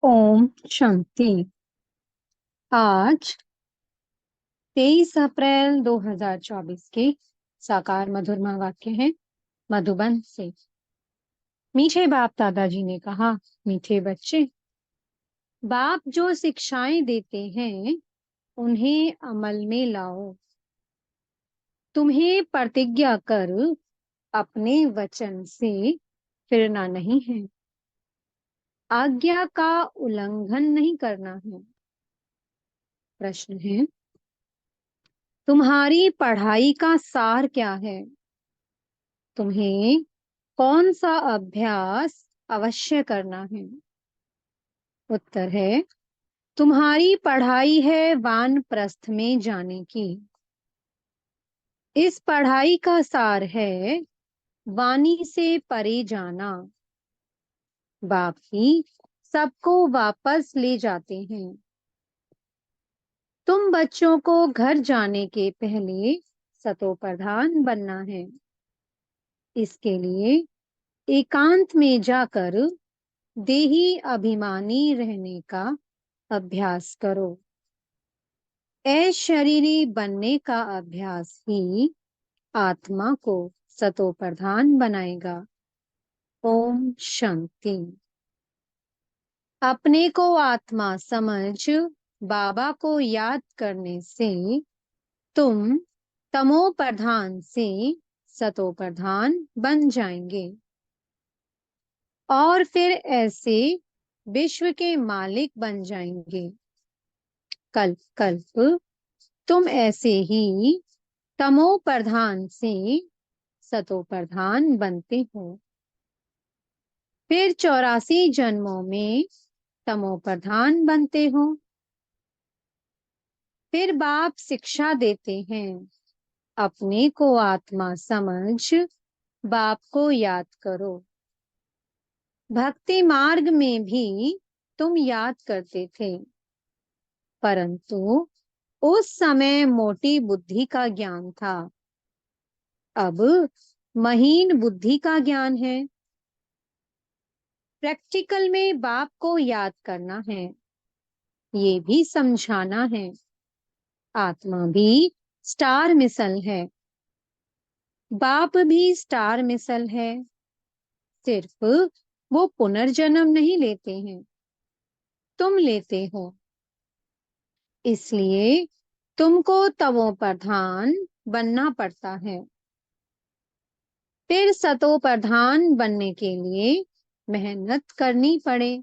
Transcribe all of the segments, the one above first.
ओम शांति। आज 23 अप्रैल 2024 के साकार मधुरमा वाक्य है मधुबन से। मीठे बाप दादाजी ने कहा, मीठे बच्चे, बाप जो शिक्षाएं देते हैं उन्हें अमल में लाओ। तुम्हें प्रतिज्ञा कर अपने वचन से फिरना नहीं है, आज्ञा का उल्लंघन नहीं करना है। प्रश्न है, तुम्हारी पढ़ाई का सार क्या है? तुम्हें कौन सा अभ्यास अवश्य करना है? उत्तर है, तुम्हारी पढ़ाई है वानप्रस्थ में जाने की। इस पढ़ाई का सार है वाणी से परे जाना। बाप ही सबको वापस ले जाते हैं। तुम बच्चों को घर जाने के पहले सतो प्रधान बनना है। इसके लिए एकांत में जाकर देही अभिमानी रहने का अभ्यास करो। अशरीरी बनने का अभ्यास ही आत्मा को सतो प्रधान बनाएगा। ओम शांति। अपने को आत्मा समझ बाबा को याद करने से तुम तमो प्रधान से सतो प्रधान बन जाएंगे और फिर ऐसे विश्व के मालिक बन जाएंगे। कल्प कल्प तुम ऐसे ही तमो प्रधान से सतो प्रधान बनते हो। फिर 84 जन्मों में तमो प्रधान बनते हो। फिर बाप शिक्षा देते हैं, अपने को आत्मा समझ बाप को याद करो। भक्ति मार्ग में भी तुम याद करते थे, परंतु उस समय मोटी बुद्धि का ज्ञान था। अब महीन बुद्धि का ज्ञान है। प्रैक्टिकल में बाप को याद करना है, ये भी समझाना है। आत्मा भी स्टार मिसल है, बाप भी स्टार मिसल है। सिर्फ वो पुनर्जन्म नहीं लेते हैं, तुम लेते हो। इसलिए तुमको तमो प्रधान बनना पड़ता है। फिर सतो प्रधान बनने के लिए मेहनत करनी पड़े।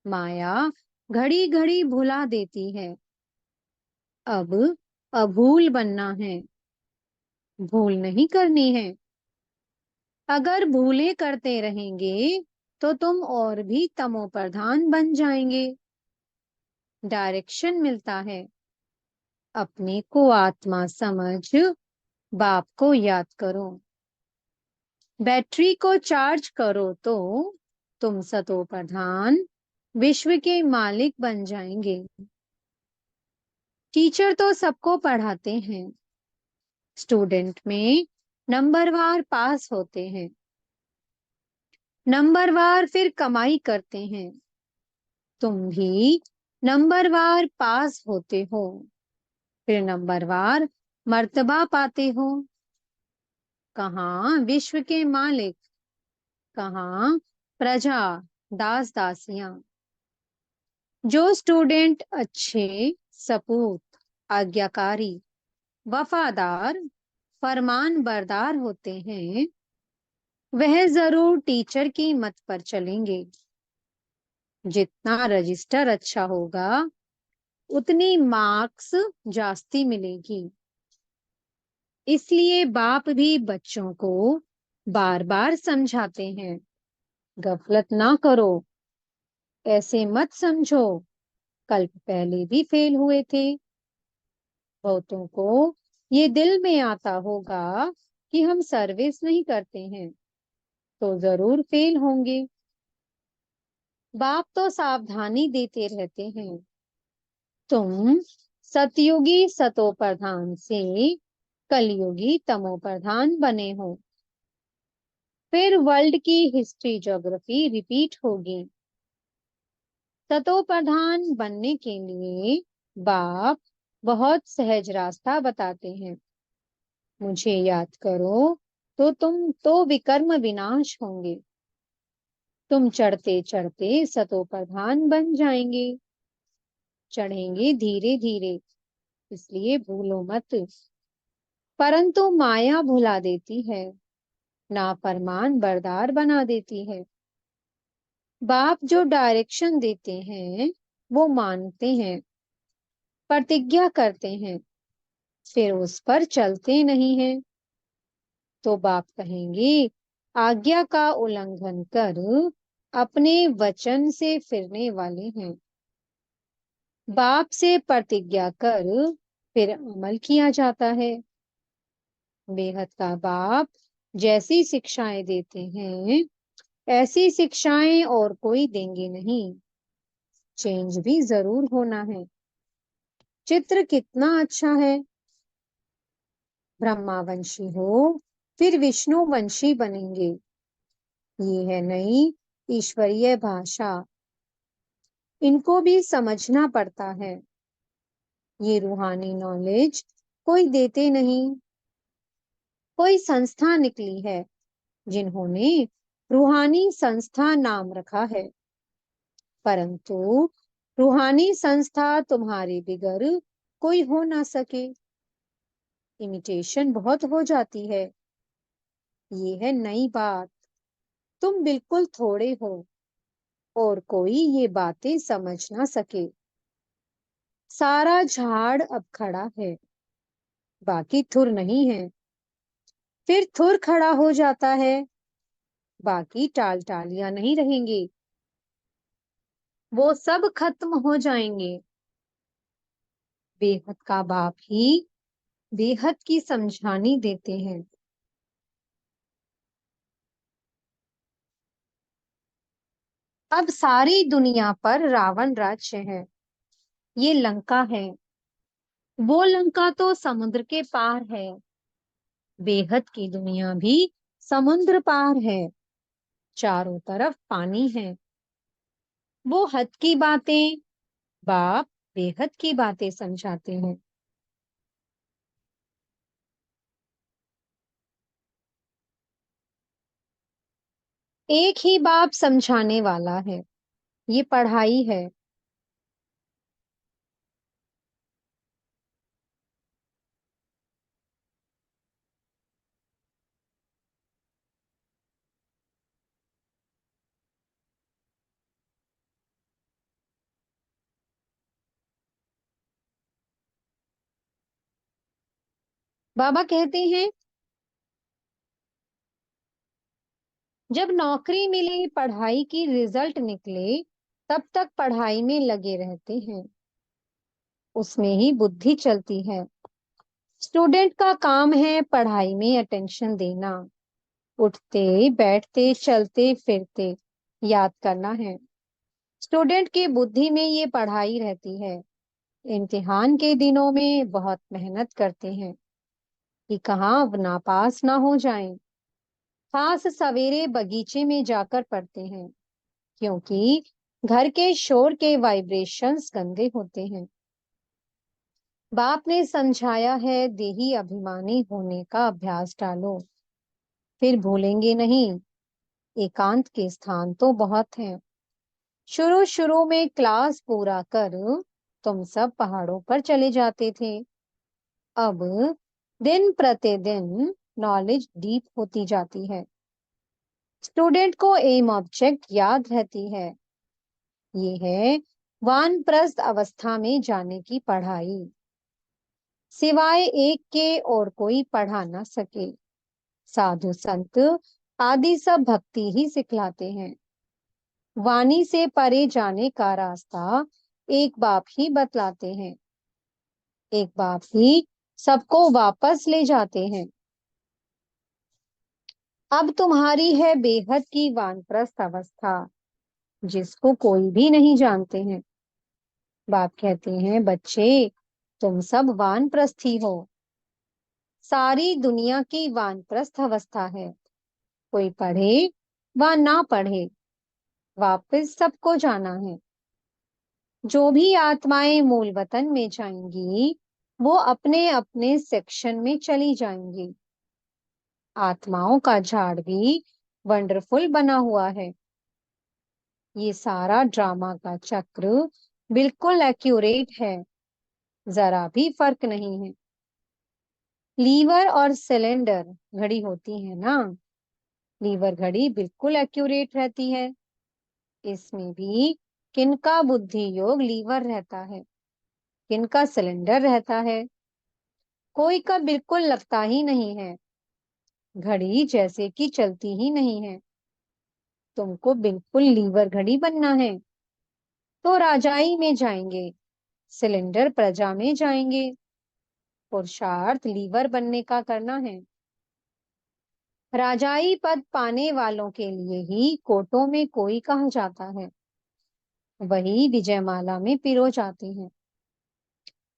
माया घड़ी घड़ी भुला देती है। अब अभूल बनना है, भूल नहीं करनी है। अगर भूले करते रहेंगे तो तुम और भी तमो प्रधान बन जाएंगे। डायरेक्शन मिलता है। अपने को आत्मा समझ बाप को याद करो। बैटरी को चार्ज करो तो तुम सतो प्रधान विश्व के मालिक बन जाएंगे। टीचर तो सबको पढ़ाते हैं, स्टूडेंट में नंबरवार पास होते हैं। नंबरवार फिर कमाई करते हैं। तुम भी नंबरवार पास होते हो, फिर नंबरवार मर्तबा पाते हो। कहाँ विश्व के मालिक, कहाँ प्रजा, दास दासियां। जो स्टूडेंट अच्छे, सपूत, आज्ञाकारी, वफादार, फरमान बरदार होते हैं, वह जरूर टीचर की मत पर चलेंगे। जितना रजिस्टर अच्छा होगा उतनी मार्क्स जास्ती मिलेगी। इसलिए बाप भी बच्चों को बार बार समझाते हैं, गफलत ना करो, ऐसे मत समझो, कल्प पहले भी फेल हुए थे। बहुतों को ये दिल में आता होगा कि हम सर्विस नहीं करते हैं तो जरूर फेल होंगे। बाप तो सावधानी देते रहते हैं, तुम सतयुगी सतो प्रधान से कलयुगी तमो प्रधान बने हो। फिर वर्ल्ड की हिस्ट्री ज्योग्राफी रिपीट होगी। तत्वप्रधान बनने के लिए बाप बहुत सहज रास्ता बताते हैं। मुझे याद करो तो तुम तो विकर्म विनाश होंगे। तुम चढ़ते चढ़ते सतोप्रधान बन जाएंगे। चढ़ेंगे धीरे धीरे, इसलिए भूलो मत। परंतु माया भुला देती है, नाफरमान बरदार बना देती है। बाप जो डायरेक्शन देते हैं वो मानते हैं, प्रतिज्ञा करते हैं, फिर उस पर चलते नहीं हैं। तो बाप कहेंगे आज्ञा का उल्लंघन कर अपने वचन से फिरने वाले हैं। बाप से प्रतिज्ञा कर फिर अमल किया जाता है। बेहद का बाप जैसी शिक्षाएं देते हैं ऐसी शिक्षाएं और कोई देंगे नहीं। चेंज भी जरूर होना है। चित्र कितना अच्छा है। ब्रह्मावंशी हो फिर विष्णुवंशी बनेंगे। ये है नई ईश्वरीय भाषा। इनको भी समझना पड़ता है। ये रूहानी नॉलेज कोई देते नहीं। कोई संस्था निकली है जिन्होंने रूहानी संस्था नाम रखा है, परंतु रूहानी संस्था तुम्हारे बिगर कोई हो ना सके। इमिटेशन बहुत हो जाती है। ये है नई बात। तुम बिल्कुल थोड़े हो और कोई ये बातें समझ ना सके। सारा झाड़ अब खड़ा है, बाकी थुर नहीं है। फिर थुर खड़ा हो जाता है, बाकी टाल टालियां नहीं रहेंगे। वो सब खत्म हो जाएंगे। बेहद का बाप ही बेहद की समझानी देते हैं। अब सारी दुनिया पर रावण राज्य है। ये लंका है। वो लंका तो समुद्र के पार है। बेहद की दुनिया भी समुद्र पार है। चारों तरफ पानी है। वो हद की बातें बाप बेहद की बातें समझाते हैं। एक ही बाप समझाने वाला है। ये पढ़ाई है। बाबा कहते हैं जब नौकरी मिले पढ़ाई की रिजल्ट निकले तब तक पढ़ाई में लगे रहते हैं। उसमें ही बुद्धि चलती है। स्टूडेंट का काम है पढ़ाई में अटेंशन देना। उठते बैठते चलते फिरते याद करना है। स्टूडेंट की बुद्धि में ये पढ़ाई रहती है। इम्तिहान के दिनों में बहुत मेहनत करते हैं कि कहाँ नापास ना हो जाएं। खास सवेरे बगीचे में जाकर पढ़ते हैं, क्योंकि घर के शोर के वाइब्रेशंस गंदे होते हैं। बाप ने समझाया है देही अभिमानी होने का अभ्यास डालो, फिर भूलेंगे नहीं। एकांत के स्थान तो बहुत हैं। शुरू शुरू में क्लास पूरा कर तुम सब पहाड़ों पर चले जाते थे। अब दिन प्रतिदिन नॉलेज डीप होती जाती है। स्टूडेंट को एम ऑब्जेक्ट याद रहती है। ये है वानप्रस्थ अवस्था में जाने की पढ़ाई। सिवाय एक के और कोई पढ़ा ना सके। साधु संत आदि सब भक्ति ही सिखलाते हैं। वाणी से परे जाने का रास्ता एक बाप ही बतलाते हैं। एक बाप ही सबको वापस ले जाते हैं। अब तुम्हारी है बेहद की वानप्रस्थ अवस्था, जिसको कोई भी नहीं जानते हैं। बाप कहते हैं बच्चे तुम सब वानप्रस्थी हो। सारी दुनिया की वानप्रस्थ अवस्था है। कोई पढ़े व ना पढ़े, वापस सबको जाना है। जो भी आत्माएं मूल वतन में जाएंगी वो अपने अपने सेक्शन में चली जाएंगी। आत्माओं का झाड़ भी वंडरफुल बना हुआ है। ये सारा ड्रामा का चक्र बिल्कुल एक्यूरेट है, जरा भी फर्क नहीं है। लीवर और सिलेंडर घड़ी होती है ना, लीवर घड़ी बिल्कुल एक्यूरेट रहती है। इसमें भी किनका बुद्धि योग लीवर रहता है, किनका सिलेंडर रहता है। कोई का बिल्कुल लगता ही नहीं है, घड़ी जैसे कि चलती ही नहीं है। तुमको बिल्कुल लीवर घड़ी बनना है तो राजाई में जाएंगे, सिलेंडर प्रजा में जाएंगे। पुरुषार्थ लीवर बनने का करना है। राजाई पद पाने वालों के लिए ही कोटों में कोई कहा जाता है, वही विजयमाला में पिरो जाते हैं।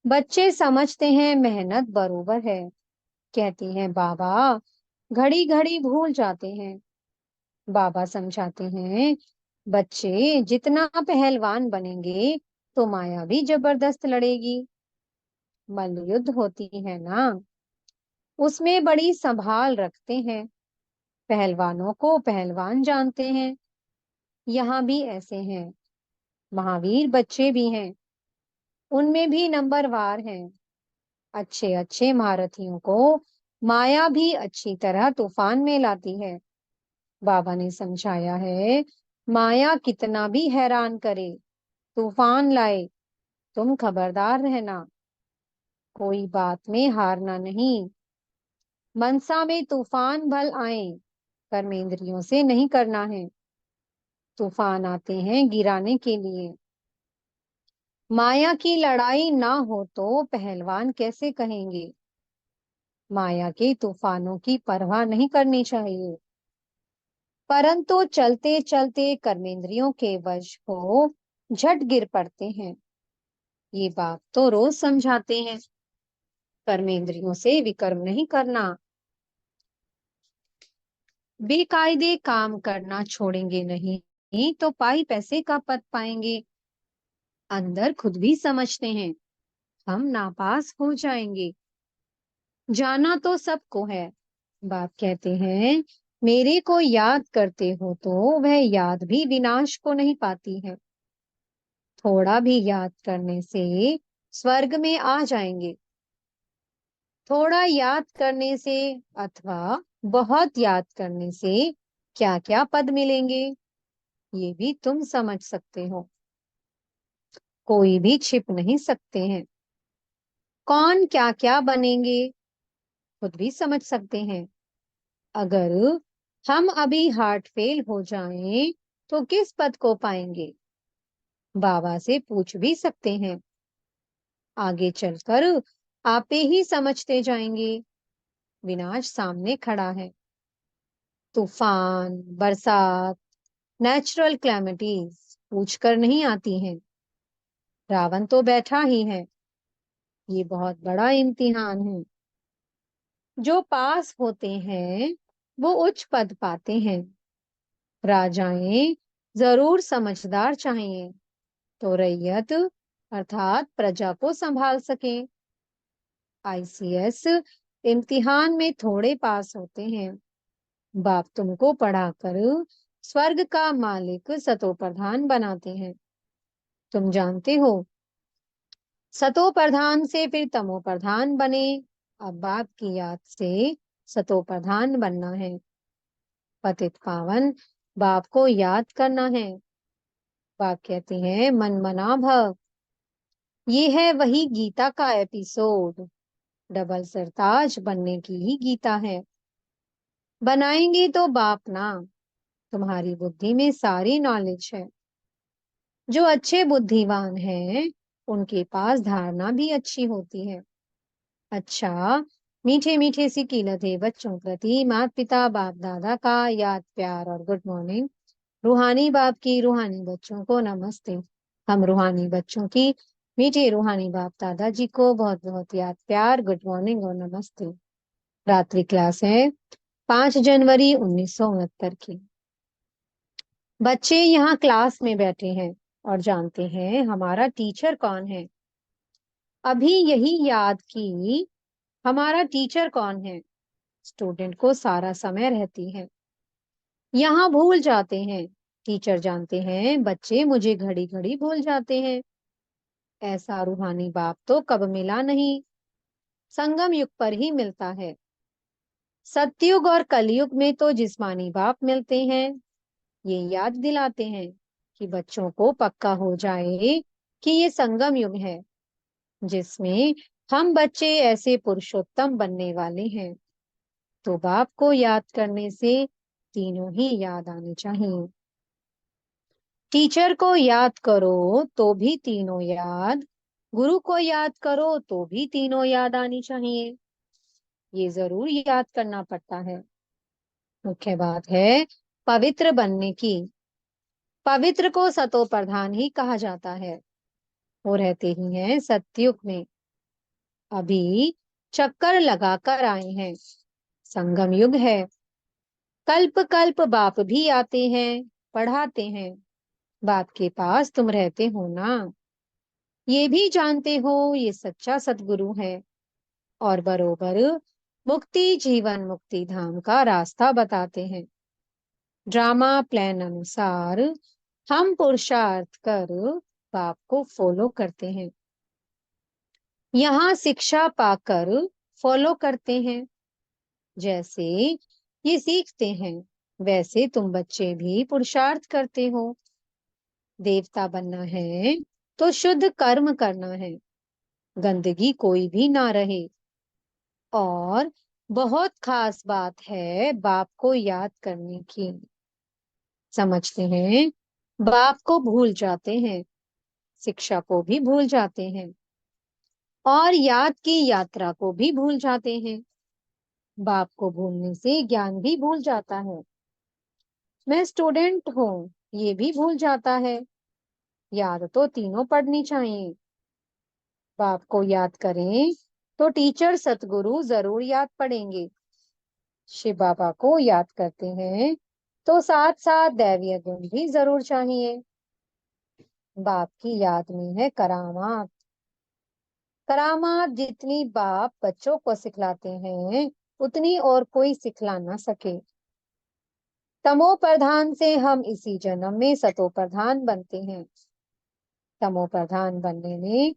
बच्चे समझते हैं मेहनत बरोबर है, कहते हैं बाबा, घड़ी घड़ी भूल जाते हैं। बाबा समझाते हैं बच्चे जितना पहलवान बनेंगे तो माया भी जबरदस्त लड़ेगी। मल्लयुद्ध होती है ना, उसमें बड़ी संभाल रखते हैं, पहलवानों को पहलवान जानते हैं। यहाँ भी ऐसे हैं, महावीर बच्चे भी हैं, उनमें भी नंबरवार हैं। अच्छे अच्छे महारथियों को माया भी अच्छी तरह तूफान में लाती है। बाबा ने समझाया है, माया कितना भी हैरान करे, तूफान लाए, तुम खबरदार रहना, कोई बात में हारना नहीं। मनसा में तूफान भल आए, कर्मेंद्रियों से नहीं करना है। तूफान आते हैं गिराने के लिए। माया की लड़ाई ना हो तो पहलवान कैसे कहेंगे। माया के तूफानों की परवाह नहीं करनी चाहिए, परंतु चलते चलते कर्मेंद्रियों के वश हो झट गिर पड़ते हैं। ये बात तो रोज समझाते हैं, कर्मेंद्रियों से विकर्म नहीं करना। बेकायदे काम करना छोड़ेंगे नहीं तो पाई पैसे का पद पाएंगे। अंदर खुद भी समझते हैं हम नापास हो जाएंगे। जाना तो सबको है, बाप कहते हैं मेरे को याद करते हो तो वह याद भी विनाश को नहीं पाती है। थोड़ा भी याद करने से स्वर्ग में आ जाएंगे, थोड़ा याद करने से अथवा बहुत याद करने से क्या क्या पद मिलेंगे ये भी तुम समझ सकते हो, कोई भी छिप नहीं सकते हैं। कौन क्या क्या बनेंगे खुद भी समझ सकते हैं। अगर हम अभी हार्ट फेल हो जाएं तो किस पद को पाएंगे, बाबा से पूछ भी सकते हैं। आगे चलकर आपे ही समझते जाएंगे, विनाश सामने खड़ा है। तूफान, बरसात, नेचुरल क्लैमिटीज पूछकर नहीं आती हैं। रावण तो बैठा ही है, ये बहुत बड़ा इम्तिहान है। जो पास होते हैं वो उच्च पद पाते हैं। राजाएं जरूर समझदार चाहिए तो रैयत अर्थात प्रजा को संभाल सकें। आईसीएस इम्तिहान में थोड़े पास होते हैं। बाप तुमको पढ़ाकर स्वर्ग का मालिक सतो प्रधान बनाते हैं। तुम जानते हो सतो प्रधान से फिर तमो प्रधान बने, अब बाप की याद से सतो प्रधान बनना है। पतित पावन बाप को याद करना है। बाप कहते हैं मन मना भव, ये है वही गीता का एपिसोड, डबल सरताज बनने की ही गीता है। बनाएंगे तो बाप ना, तुम्हारी बुद्धि में सारी नॉलेज है। जो अच्छे बुद्धिमान हैं उनके पास धारणा भी अच्छी होती है। अच्छा, मीठे मीठे सी कीमत बच्चों प्रति माता पिता बाप दादा का याद प्यार और गुड मॉर्निंग। रूहानी बाप की रूहानी बच्चों को नमस्ते। हम रूहानी बच्चों की मीठे रूहानी बाप दादाजी को बहुत बहुत याद प्यार, गुड मॉर्निंग और नमस्ते। रात्रि क्लास है 5 जनवरी 1969 की। बच्चे यहाँ क्लास में बैठे हैं, और जानते हैं हमारा टीचर कौन है। अभी यही याद की हमारा टीचर कौन है। स्टूडेंट को सारा समय रहती है, यहाँ भूल जाते हैं। टीचर जानते हैं बच्चे मुझे घड़ी घड़ी भूल जाते हैं। ऐसा रूहानी बाप तो कब मिला नहीं, संगम युग पर ही मिलता है। सतयुग और कलयुग में तो जिस्मानी बाप मिलते हैं। ये याद दिलाते हैं कि बच्चों को पक्का हो जाए कि ये संगम युग है, जिसमें हम बच्चे ऐसे पुरुषोत्तम बनने वाले हैं। तो बाप को याद करने से तीनों ही याद आने चाहिए। टीचर को याद करो तो भी तीनों याद, गुरु को याद करो तो भी तीनों याद आनी चाहिए। ये जरूर याद करना पड़ता है। मुख्य बात है पवित्र बनने की। पवित्र को सतो प्रधान ही कहा जाता है। वो रहते ही हैं सतयुग में। अभी चक्कर लगाकर आए हैं। संगम युग है। कल्प कल्प बाप भी आते हैं, पढ़ाते हैं। बाप के पास तुम रहते हो ना, ये भी जानते हो ये सच्चा सतगुरु है। और बरोबर मुक्ति जीवन मुक्ति धाम का रास्ता बताते हैं। ड्रामा प्लान अनुसार हम पुरुषार्थ कर बाप को फॉलो करते हैं। यहाँ शिक्षा पाकर फॉलो करते हैं। जैसे ये सीखते हैं वैसे तुम बच्चे भी पुरुषार्थ करते हो। देवता बनना है तो शुद्ध कर्म करना है, गंदगी कोई भी ना रहे। और बहुत खास बात है बाप को याद करने की। समझते हैं बाप को भूल जाते हैं, शिक्षा को भी भूल जाते हैं, और याद की यात्रा को भी भूल जाते हैं। बाप को भूलने से ज्ञान भी भूल जाता है। मैं स्टूडेंट हूँ ये भी भूल जाता है। याद तो तीनों पढ़नी चाहिए। बाप को याद करें तो टीचर सतगुरु जरूर याद पड़ेंगे। शिव बाबा को याद करते हैं तो साथ साथ दैवीय गुण भी जरूर चाहिए। बाप की याद में है करामात। करामात जितनी बाप बच्चों को सिखलाते हैं उतनी और कोई सिखला ना सके। तमो प्रधान से हम इसी जन्म में सतो प्रधान बनते हैं। तमो प्रधान बनने में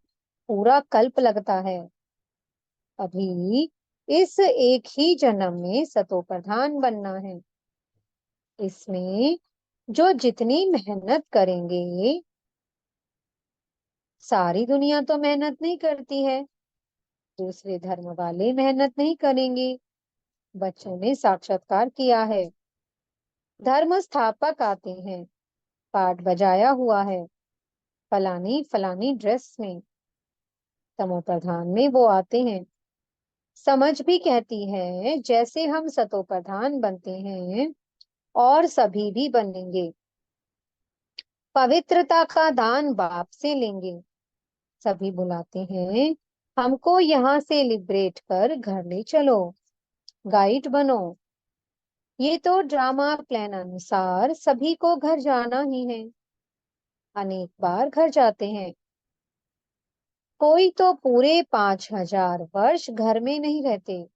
पूरा कल्प लगता है। अभी इस एक ही जन्म में सतो प्रधान बनना है। इसमें जो जितनी मेहनत करेंगे, सारी दुनिया तो मेहनत नहीं करती है। दूसरे धर्म वाले मेहनत नहीं करेंगे। बच्चों ने साक्षात्कार किया है। धर्म स्थापक आते हैं, पाठ बजाया हुआ है फलानी फलानी ड्रेस में। तमो प्रधान में वो आते हैं। समझ भी कहती है जैसे हम सतो प्रधान बनते हैं और सभी भी बनेंगे। पवित्रता का दान बाप से लेंगे। सभी बुलाते हैं हमको यहाँ से लिबरेट कर घर ले चलो, गाइड बनो। ये तो ड्रामा प्लान अनुसार सभी को घर जाना ही है। अनेक बार घर जाते हैं। कोई तो पूरे 5,000 वर्ष घर में नहीं रहते।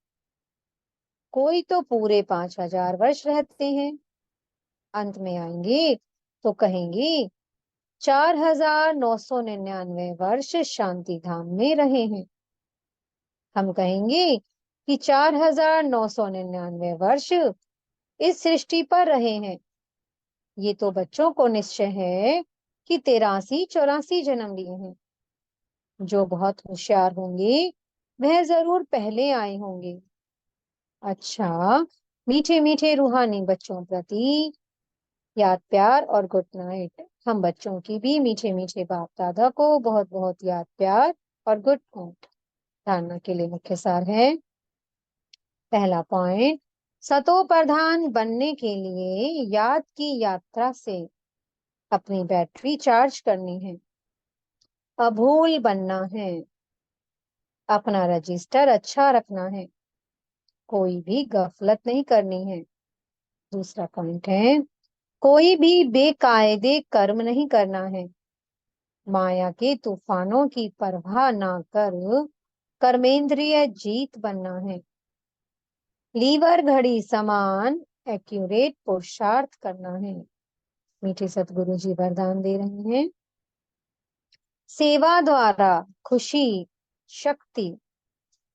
कोई तो पूरे 5,000 वर्ष रहते हैं। अंत में आएंगे तो कहेंगे 4,999 वर्ष शांति धाम में रहे हैं। हम कहेंगे कि 4,999 वर्ष इस सृष्टि पर रहे हैं। ये तो बच्चों को निश्चय है कि 83-84 जन्म लिए हैं। जो बहुत होशियार होंगे वह जरूर पहले आए होंगे। अच्छा, मीठे मीठे रूहानी बच्चों प्रति याद प्यार और गुड नाइट। हम बच्चों की भी मीठे मीठे बाप दादा को बहुत बहुत याद प्यार और गुड नाइट। धारणा के लिए मुख्य सार है। पहला पॉइंट, सतो प्रधान बनने के लिए याद की यात्रा से अपनी बैटरी चार्ज करनी है। अभूल बनना है। अपना रजिस्टर अच्छा रखना है। कोई भी गफलत नहीं करनी है। दूसरा पॉइंट है कोई भी बेकायदे कर्म नहीं करना है। माया के तूफानों की परवाह ना कर कर्मेंद्रिय जीत बनना है। लीवर घड़ी समान एक्यूरेट पुरुषार्थ करना है। मीठे सतगुरु जी वरदान दे रहे हैं। सेवा द्वारा खुशी, शक्ति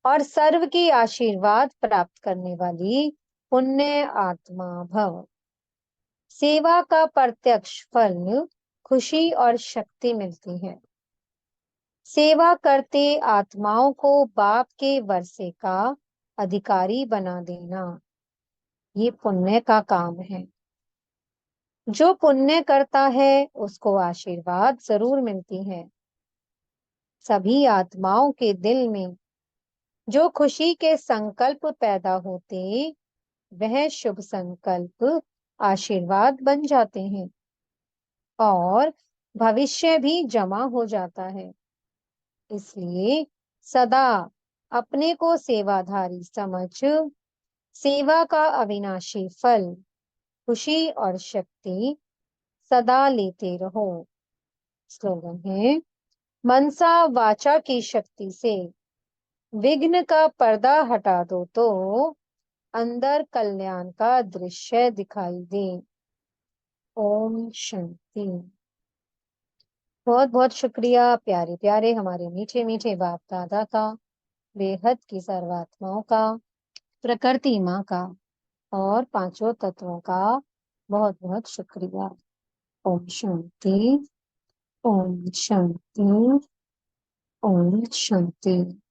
और सर्व की आशीर्वाद प्राप्त करने वाली पुण्य आत्मा भव। सेवा का प्रत्यक्ष फल खुशी और शक्ति मिलती है। सेवा करते आत्माओं को बाप के वर्षे का अधिकारी बना देना, ये पुण्य का काम है। जो पुण्य करता है उसको आशीर्वाद जरूर मिलती है। सभी आत्माओं के दिल में जो खुशी के संकल्प पैदा होते, वह शुभ संकल्प आशीर्वाद बन जाते हैं और भविष्य भी जमा हो जाता है। इसलिए सदा अपने को सेवाधारी समझ सेवा का अविनाशी फल खुशी और शक्ति सदा लेते रहो। स्लोगन है, मनसा वाचा की शक्ति से विघ्न का पर्दा हटा दो तो अंदर कल्याण का दृश्य दिखाई दे। ओम शांति। बहुत बहुत शुक्रिया प्यारे प्यारे हमारे मीठे मीठे बाप दादा का, बेहद की सर्वात्माओं का, प्रकृति माँ का और पांचों तत्वों का बहुत बहुत शुक्रिया। ओम शांति। ओम शांति। ओम शांति।